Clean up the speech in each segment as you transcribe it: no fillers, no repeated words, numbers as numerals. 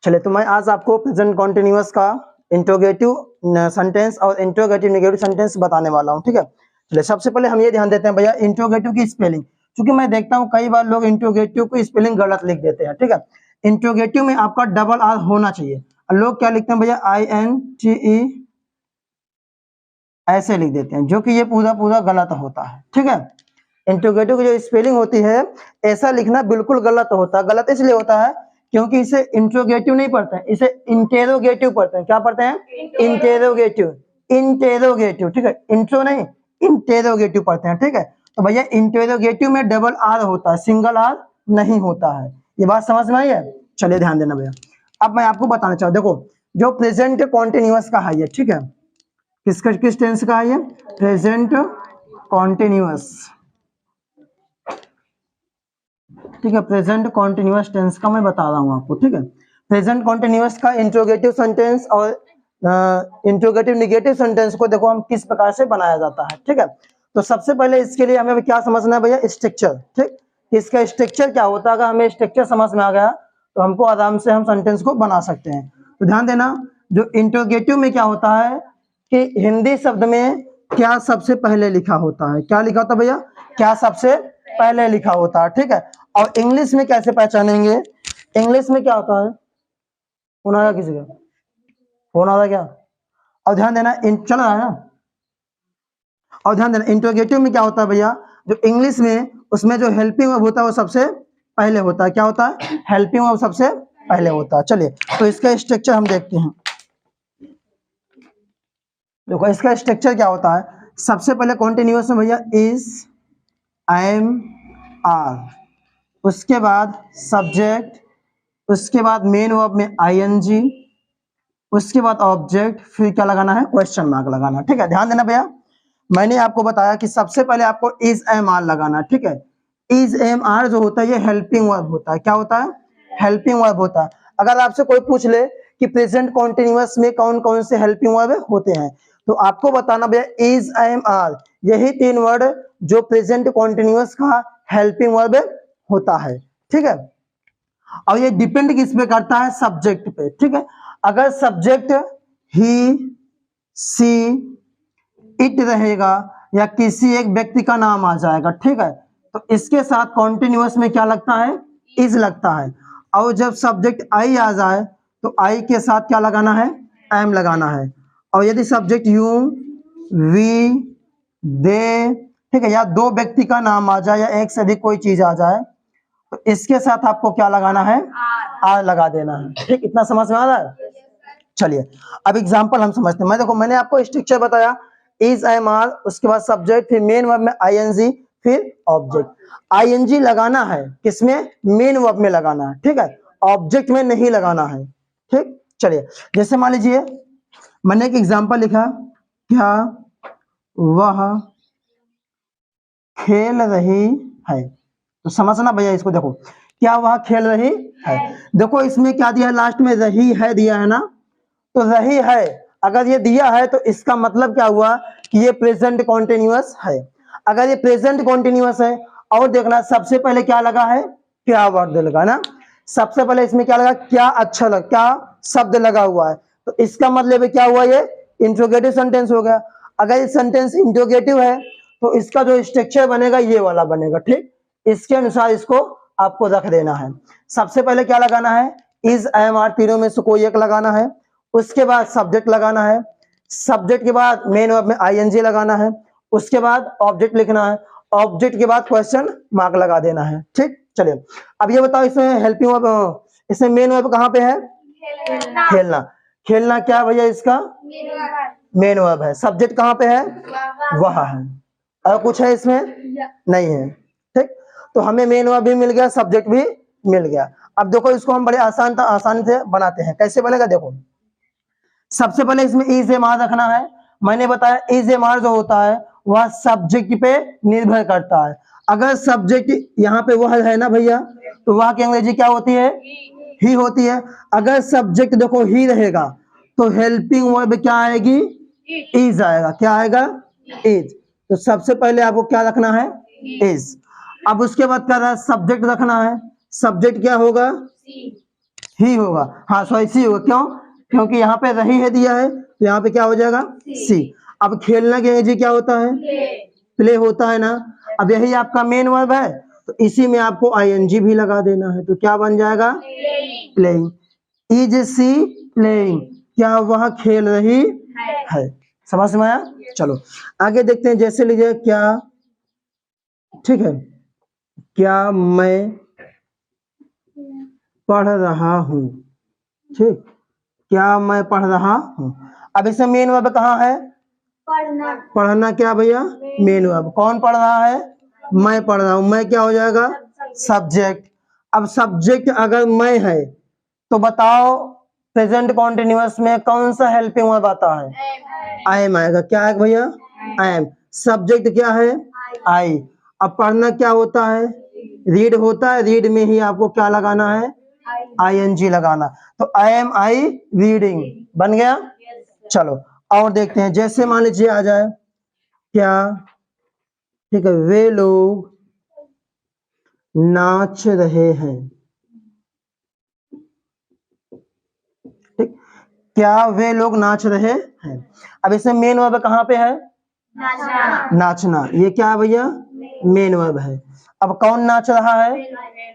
चलिए, तो मैं आज आपको प्रेजेंट कॉन्टिन्यूअस का इंट्रोगेटिव सेंटेंस और इंट्रोगेटिव नेगेटिव सेंटेंस बताने वाला हूँ। ठीक है, चलिए सबसे पहले हम ये ध्यान देते हैं भैया इंट्रोगेटिव की स्पेलिंग, क्योंकि मैं देखता हूँ कई बार लोग इंट्रोगेटिव की स्पेलिंग गलत लिख देते हैं। ठीक है, इंट्रोगेटिव में आपका डबल आर होना चाहिए, लोग क्या लिखते हैं भैया INTE ऐसे लिख देते हैं, जो कि ये पूरा गलत होता है। ठीक है, इंट्रोगेटिव की जो स्पेलिंग होती है ऐसा लिखना बिल्कुल गलत होता है। गलत इसलिए होता है क्योंकि इसे इंट्रोगेटिव नहीं पढ़ते हैं, इसे इंटेरोगेटिव पढ़ते हैं। क्या पढ़ते हैं? इंटेरोगेटिव। इंटेरोगेटिव, ठीक है, इंट्रो नहीं, इंटेरोगेटिव पढ़ते हैं। ठीक है, तो भैया इंटेरोगेटिव में डबल आर होता है, सिंगल आर नहीं होता है। ये बात समझ में आई है? चलिए ध्यान देना भैया। अब मैं आपको बताना चाहूँ, देखो जो प्रेजेंट कॉन्टिन्यूअस का है ये, ठीक है, किस टेंस का है ये? Present continuous. ठीक है, प्रेजेंट कॉन्टिन्यूअस टेंस का मैं बता रहा हूँ आपको। ठीक है, प्रेजेंट कॉन्टिन्यूअस का इंट्रोगेटिव सेंटेंस और इंट्रोगेटिव नेगेटिव सेंटेंस को देखो हम किस प्रकार से बनाया जाता है। ठीक है, तो सबसे पहले इसके लिए हमें क्या समझना है भैया? स्ट्रक्चर। ठीक, इसका स्ट्रक्चर क्या होता है, अगर हमें स्ट्रक्चर समझ में आ गया तो हमको आराम से हम सेंटेंस को बना सकते हैं। तो ध्यान देना, जो इंट्रोगेटिव में क्या होता है कि हिंदी शब्द में क्या सबसे पहले लिखा होता है? क्या लिखा होता है भैया? क्या सबसे पहले लिखा होता है। ठीक है, और इंग्लिश में कैसे पहचानेंगे? इंग्लिश में क्या होता है? फोन आया किसी का? फोन आ रहा क्या? और ध्यान देना, चल रहा है ना? और ध्यान देना, इंट्रोगेटिव में क्या होता है भैया? जो इंग्लिश में उसमें जो हेल्पिंग वर्ब होता है वो सबसे पहले होता है। क्या होता है? हेल्पिंग वर्ब सबसे पहले होता है। चलिए, तो इसका स्ट्रक्चर हम देखते हैं। देखो इसका स्ट्रक्चर क्या होता है। सबसे पहले कॉन्टिन्यूअस में भैया इज, एम, आर, उसके बाद सब्जेक्ट, उसके बाद मेन वर्ब में ING, उसके बाद ऑब्जेक्ट, फिर क्या लगाना है? क्वेश्चन मार्क लगाना। ठीक है, ध्यान देना भैया, मैंने आपको बताया कि सबसे पहले आपको इज एम आर लगाना। ठीक है, इज एम आर जो होता है ये हेल्पिंग वर्ब होता है। क्या होता है? हेल्पिंग वर्ब होता है। अगर आपसे कोई पूछ ले कि प्रेजेंट कॉन्टिन्यूअस में कौन कौन से हेल्पिंग वर्ब होते हैं, तो आपको बताना भैया इज एम आर, यही तीन वर्ड जो प्रेजेंट कॉन्टिन्यूअस का हेल्पिंग वर्ब होता है। ठीक है, और ये डिपेंड किस पे करता है? सब्जेक्ट पे। ठीक है, अगर सब्जेक्ट ही, सी, इट रहेगा या किसी एक व्यक्ति का नाम आ जाएगा, ठीक है, तो इसके साथ कॉन्टिन्यूअस में क्या लगता है? इज लगता है। और जब सब्जेक्ट आई आ जाए तो आई के साथ क्या लगाना है? एम लगाना है। और यदि सब्जेक्ट यू, वी, दे, ठीक है, या दो व्यक्ति का नाम आ जाए या एक से अधिक कोई चीज आ जाए तो इसके साथ आपको क्या लगाना है? आर लगा देना है। ठीक, इतना समझ में आ रहा है? चलिए अब एग्जांपल हम समझते हैं। मैं देखो मैंने आपको स्ट्रक्चर बताया, इज, एम, आर, उसके बाद सब्जेक्ट, फिर मेन वर्ब में ING, फिर ऑब्जेक्ट। ING लगाना है किसमें? मेन वर्ब में लगाना है। ठीक है, ऑब्जेक्ट में नहीं लगाना है। ठीक, चलिए जैसे मान लीजिए मैंने एक एग्जांपल लिखा, क्या वह खेल रही है? तो समझना भैया इसको, देखो क्या वह खेल रही है। देखो इसमें क्या दिया है? लास्ट में रही है दिया है ना, तो रही है अगर ये दिया है तो इसका मतलब क्या हुआ कि ये प्रेजेंट कॉन्टिन्यूअस है। अगर ये प्रेजेंट कॉन्टिन्यूअस है और देखना सबसे पहले क्या लगा है? क्या वर्ड लगा ना, सबसे पहले इसमें क्या लगा? क्या अच्छा लगा, क्या शब्द लगा हुआ है, तो इसका मतलब क्या हुआ? ये इंट्रोगेटिव सेंटेंस हो गया। अगर ये सेंटेंस इंट्रोगेटिव है तो इसका जो स्ट्रक्चर बनेगा ये वाला बनेगा। ठीक, इसके अनुसार इसको आपको रख देना है। सबसे पहले क्या लगाना है? इज, एम, आर, तीनों में से कोई एक लगाना है। उसके बाद सब्जेक्ट लगाना है, सब्जेक्ट के बाद मेन वर्ब में ING लगाना है, उसके बाद ऑब्जेक्ट लिखना है, ऑब्जेक्ट के बाद क्वेश्चन मार्क लगा देना है। ठीक, चलिए अब ये बताओ इसमें हेल्पिंग वर्ब, इसमें मेन वर्ब कहाँ पे है? खेलना। खेलना क्या भैया इसका? मेन वर्ब है। सब्जेक्ट कहाँ पे है? वह है। और कुछ है इसमें? नहीं है। ठीक, तो हमें मेन वर्ब भी मिल गया, सब्जेक्ट भी मिल गया। अब देखो इसको हम बड़े आसान से बनाते हैं। कैसे बनेगा? देखो सबसे पहले इसमें इज, एम, आर रखना है। मैंने बताया इज, एम, आर जो होता है वह सब्जेक्ट पे निर्भर करता है। अगर सब्जेक्ट यहाँ पे वह है ना भैया, तो वह की अंग्रेजी क्या होती है? ही होती है। अगर सब्जेक्ट देखो ही रहेगा तो हेल्पिंग वर्ब क्या आएगी? इज आएगा। क्या आएगा? इज। तो सबसे पहले आपको क्या रखना है? इज। अब उसके बाद क्या रहा? सब्जेक्ट रखना है। सब्जेक्ट क्या होगा? ही होगा, हाँ सॉरी सी होगा, क्यों? क्योंकि यहाँ पे रही है दिया है, तो यहाँ पे क्या हो जाएगा? सी। अब खेलना के जी क्या होता है? प्ले होता है ना। अब यही आपका मेन वर्ब है, तो इसी में आपको आईएनजी भी लगा देना है, तो क्या बन जाएगा? प्लेइंग। इज सी प्लेइंग, क्या वह खेल रही है? समझ में आया? चलो आगे देखते हैं, जैसे लीजिए क्या, ठीक है, क्या मैं पढ़ रहा हूँ, ठीक, क्या मैं पढ़ रहा हूँ। अब इसमें मेन वर्ब कहाँ है? पढ़ना। पढ़ना क्या भैया? Main verb. कौन पढ़ रहा है? मैं पढ़ रहा हूँ। मैं क्या हो जाएगा? सब्जेक्ट। अब सब्जेक्ट अगर मैं है तो बताओ प्रेजेंट कॉन्टिन्यूअस में कौन सा हेल्पिंग वर्ब आता है? आई एम आएगा। क्या है भैया? I am. सब्जेक्ट क्या है? आई। अब पढ़ना क्या होता है? रीड होता है। रीड में ही आपको क्या लगाना है? आईएनजी लगाना। तो आई एम आई रीडिंग बन गया। चलो और देखते हैं, जैसे मान लीजिए आ जाए क्या, ठीक है, वे लोग नाच रहे हैं, ठीक, क्या वे लोग नाच रहे हैं। अब इसमें मेन वर्ब कहाँ पे है? नाचना। नाचना, ये क्या है भैया? मेन वर्ब है। अब कौन नाच रहा है?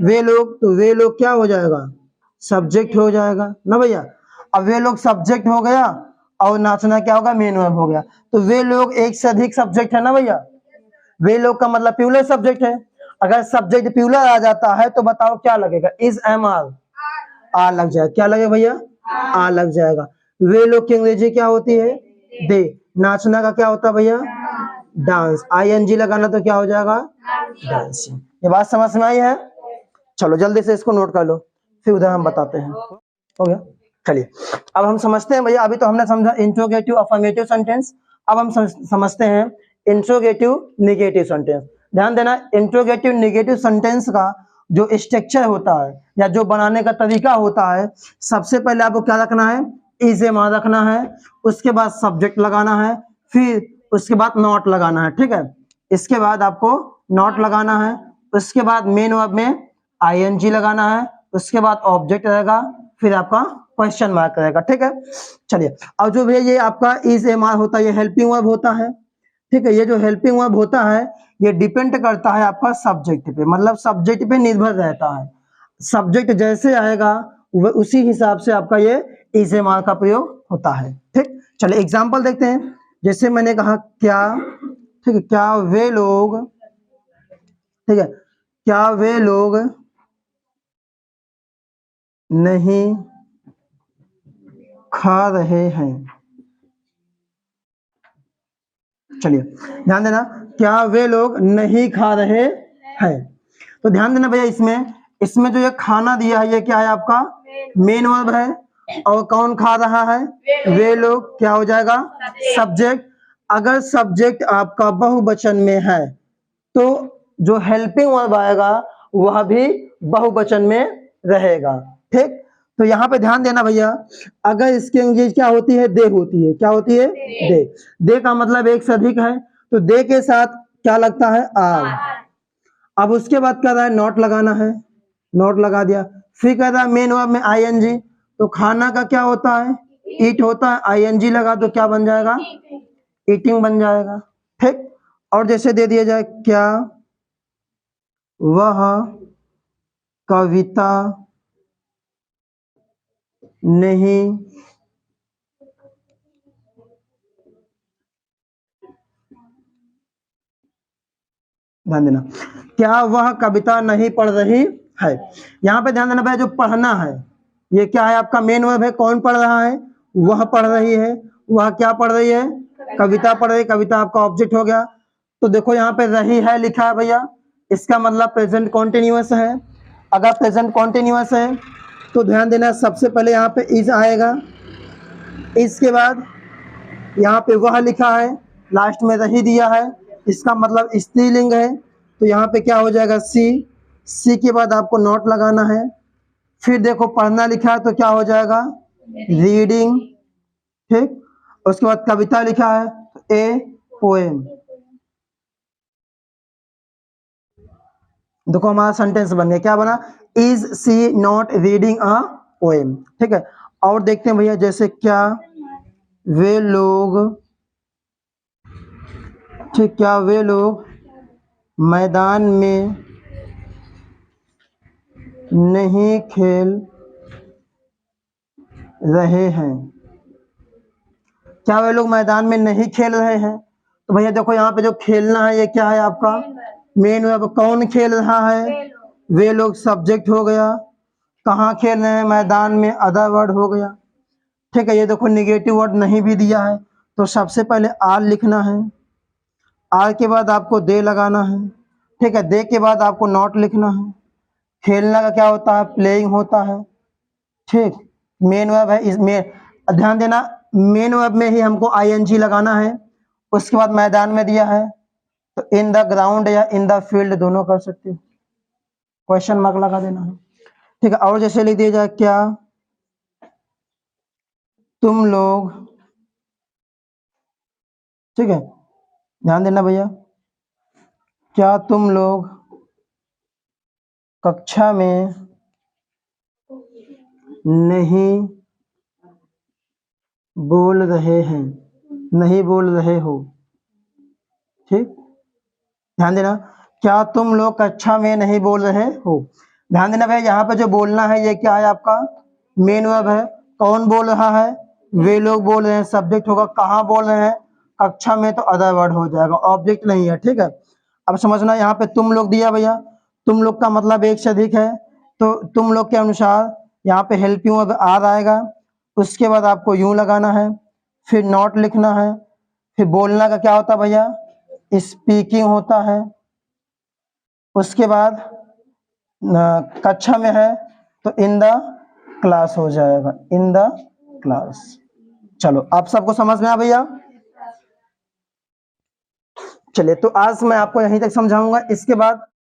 वे लोग। तो वे लोग क्या हो जाएगा? सब्जेक्ट हो जाएगा ना भैया। अब वे लोग सब्जेक्ट हो गया और नाचना क्या होगा? मेन वर्ब हो गया। तो वे लोग एक से अधिक सब्जेक्ट है ना भैया। वे लोग का मतलब प्यूलर सब्जेक्ट है। अगर सब्जेक्ट प्यूलर आ जाता है तो बताओ क्या लगेगा? इज एम आर, आ लग जाएगा। क्या लगेगा भैया? आ लग जाएगा। वे लोग की अंग्रेजी क्या होती है? दे। नाचना का क्या होता है भैया? डांस। आईएनजी लगाना तो क्या हो जाएगा? डांसिंग। ये बात समझ में आई है? चलो जल्दी से इसको नोट कर लो, फिर उधर हम बताते हैं। हो गया? चलिए अब हम समझते हैं भैया, अभी तो हमने समझा इंट्रोगेटिव अफर्मेटिव सेंटेंस, अब हम समझते हैं इंट्रोगेटिव नेगेटिव सेंटेंस। ध्यान देना, इंट्रोगेटिव नेगेटिव सेंटेंस का जो स्ट्रक्चर होता है या जो बनाने का तरीका होता है, सबसे पहले आपको क्या रखना है? इज एम आर रखना है, उसके बाद सब्जेक्ट लगाना है, फिर उसके बाद नॉट लगाना है, ठीक है। इसके बाद आपको नॉट लगाना है, उसके बाद मेन वर्ब में आईएनजी लगाना है, उसके बाद ऑब्जेक्ट रहेगा, फिर आपका क्वेश्चन मार्क रहेगा, ठीक है। चलिए और जो भी ये आपका इज एम आर होता है, ये हेल्पिंग वर्ब होता है, ठीक है। ये जो हेल्पिंग वर्ब होता है ये डिपेंड करता है आपका सब्जेक्ट पे, मतलब सब्जेक्ट पे निर्भर रहता है। सब्जेक्ट जैसे आएगा वह उसी हिसाब से आपका ये इज एम आर का प्रयोग होता है, ठीक। चलिए एग्जांपल देखते हैं, जैसे मैंने कहा क्या, ठीक है, क्या वे लोग, ठीक है, क्या वे लोग नहीं खा रहे हैं। चलिए ध्यान देना, क्या वे लोग नहीं खा रहे हैं। तो ध्यान देना भैया, इसमें इसमें जो ये खाना दिया है ये क्या है? आपका मेन वर्ब है। और कौन खा रहा है? वे लोग। क्या हो जाएगा? सब्जेक्ट। अगर सब्जेक्ट आपका बहुवचन में है तो जो हेल्पिंग वर्ब आएगा वह भी बहुवचन में रहेगा, ठीक। तो यहाँ पे ध्यान देना भैया, अगर इसकी अंग्रेजी क्या होती है? दे होती है। क्या होती है? दे। दे का मतलब एक से अधिक है, तो दे के साथ क्या लगता है? आर। अब उसके बाद क्या रहा है? नॉट लगाना है, नॉट लगा दिया। फिर कह रहा है मेन वर्ब में आईएनजी, तो खाना का क्या होता है? ईट होता है। आईएनजी लगा तो क्या बन जाएगा? ईटिंग बन जाएगा, ठीक। और जैसे दे दिया जाए क्या वह कविता नहीं ध्यान देना, क्या वह कविता नहीं पढ़ रही है। यहाँ पे ध्यान देना भाई, जो पढ़ना है ये क्या है? आपका मेन वर्ब है। कौन पढ़ रहा है? वह पढ़ रही है। वह क्या पढ़ रही है? कविता पढ़ रही। कविता आपका ऑब्जेक्ट हो गया। तो देखो यहाँ पे रही है लिखा है भैया, इसका मतलब प्रेजेंट कॉन्टिन्यूअस है। अगर प्रेजेंट कॉन्टिन्यूअस है तो ध्यान देना, सबसे पहले यहाँ पे इज आएगा, इसके बाद यहाँ पे वह लिखा है, लास्ट में रही दिया है, इसका मतलब स्त्रीलिंग है, तो यहाँ पे क्या हो जाएगा? सी। सी के बाद आपको नॉट लगाना है। फिर देखो पढ़ना लिखा है तो क्या हो जाएगा? रीडिंग, ठीक। उसके बाद कविता लिखा है तो ए पोएम। देखो हमारा सेंटेंस बन गया। क्या बना? Is C not reading a OM, ठीक है। और देखते हैं भैया, जैसे क्या वे लोग, ठीक, क्या वे लोग मैदान में नहीं खेल रहे हैं, क्या वे लोग मैदान में नहीं खेल रहे हैं। तो भैया देखो यहाँ पे जो खेलना है ये क्या है आपका मेन वर्ब। कौन खेल रहा है, वे लोग सब्जेक्ट हो गया। कहाँ खेल रहे हैं, मैदान में, अदर वर्ड हो गया, ठीक है। ये देखो निगेटिव वर्ड नहीं भी दिया है, तो सबसे पहले आर लिखना है, आर के बाद आपको दे लगाना है, ठीक है। दे के बाद आपको नॉट लिखना है। खेलना का क्या होता है, प्लेइंग होता है, ठीक। मेन वर्ब है, इसमें ध्यान देना, मेन वर्ब में ही हमको ING लगाना है। उसके बाद मैदान में दिया है तो इन द ग्राउंड या इन द फील्ड दोनों कर सकते हो, क्वेश्चन मार्क लगा देना है, ठीक है। और जैसे लिख दिया जाए, क्या तुम लोग, ठीक है, ध्यान देना भैया, क्या तुम लोग कक्षा में नहीं बोल रहे हैं, नहीं बोल रहे हो, ठीक। ध्यान देना, क्या तुम लोग कक्षा में नहीं बोल रहे हो। ध्यान देना भैया, यहाँ पे जो बोलना है ये क्या है आपका मेन वर्ब है। कौन बोल रहा है, वे लोग बोल रहे हैं, सब्जेक्ट होगा। कहाँ बोल रहे हैं, कक्षा में, तो अदर वर्ड हो जाएगा, ऑब्जेक्ट नहीं है, ठीक है। अब समझना, यहाँ पे तुम लोग दिया भैया, तुम लोग का मतलब एक से अधिक है, तो तुम लोग के अनुसार यहाँ पे हेल्पिंग वर्ब आर आएगा। उसके बाद आपको यूं लगाना है, फिर नॉट लिखना है, फिर बोलना का क्या होता है भैया, स्पीकिंग होता है। उसके बाद कक्षा में है तो इन द क्लास हो जाएगा, इन द क्लास। चलो, आप सबको समझ में आ भैया। चलिए, तो आज मैं आपको यहीं तक समझाऊंगा, इसके बाद